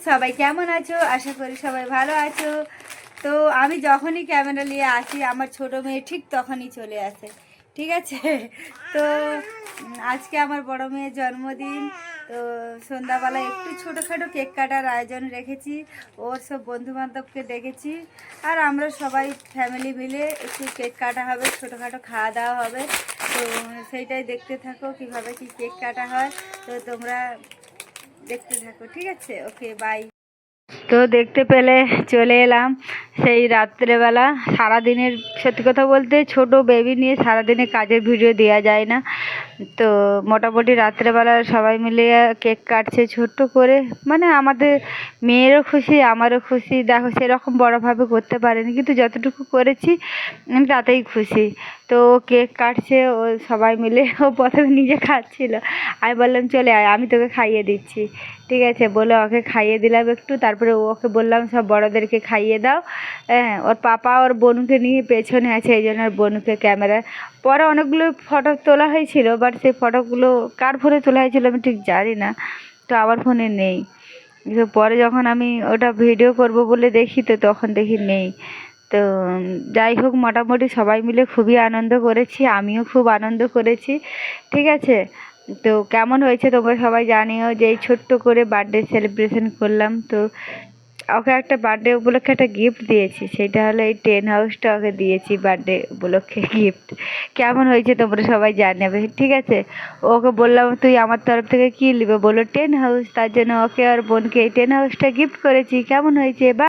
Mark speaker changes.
Speaker 1: সবাই কেমন আছো? আশা করি সবাই ভালো আছো। তো আমি যখনই ক্যামেরা নিয়ে আসি আমার ছোট মেয়ে ঠিক তখনই চলে আসে, ঠিক আছে। তো আজকে আমার বড় মেয়ের জন্মদিন। তো সন্ধ্যাবেলা একটু ছোটোখাটো কেক কাটার আয়োজন রেখেছি, ওর সব বন্ধুবান্ধবকে ডেকেছি, আর আমরা সবাই ফ্যামিলি মিলে একটু কেক কাটা হবে, ছোটোখাটো খাওয়া দাওয়া হবে। তো সেইটাই দেখতে থাকো কীভাবে কি কেক কাটা হয়। তো তোমরা দেখতে থাকো, ঠিক আছে? ওকে, বাই। তো দেখতে পেলে চলে এলাম সেই রাত্রেবেলা। সারাদিনের সত্যি কথা বলতে ছোট বেবি নিয়ে সারাদিনে কাজের ভিডিও দেওয়া যায় না। তো মোটামুটি রাত্রেবেলা সবাই মিলে কেক কাটছে ছোট্ট করে, মানে আমাদের মেয়েরও খুশি আমারও খুশি। দেখো সেরকম বড়োভাবে করতে পারিনি, কিন্তু যতটুকু করেছি আমি তাতেই খুশি। তো কেক কাটছে ও সবাই মিলে, ও প্রথমে নিজে খাচ্ছিল, আমি বললাম চলে আয় আমি তোকে খাইয়ে দিচ্ছি, ঠিক আছে বলে ওকে খাইয়ে দিলাম একটু। তারপরে ওকে বললাম সব বড়োদেরকে খাইয়ে দাও। হ্যাঁ, ওর পাপা ওর বোনকে নিয়ে পেছনে আছে, এই জন্য ওর বোনকে ক্যামেরা। পরে অনেকগুলো ফটো তোলা হয়েছিল, বাট সেই ফটোগুলো কার ফোনে তোলা হয়েছিল আমি ঠিক জানি না, তো আমার ফোনে নেই। তো পরে যখন আমি ওটা ভিডিও করব বলে দেখি, তো তখন দেখি নেই। তো যাই হোক, মোটামুটি সবাই মিলে খুবই আনন্দ করেছি, আমিও খুব আনন্দ করেছি, ঠিক আছে। তো কেমন হয়েছে তোমরা সবাই জানিও, যে এই ছোট্ট করে বার্থডে সেলিব্রেশন করলাম। তো ওকে একটা বার্থডে উপলক্ষে একটা গিফট দিয়েছি, সেটা হলো এই টেন হাউসটা ওকে দিয়েছি বার্থডে উপলক্ষে গিফট। কেমন হয়েছে তোমরা সবাই জানাবে, ঠিক আছে। ওকে বললাম তুই আমার তরফ থেকে কী নেবে, বললো টেন হাউস, তার জন্য ওকে আর বোনকে এই টেন হাউসটা গিফট করেছি। কেমন হয়েছে বা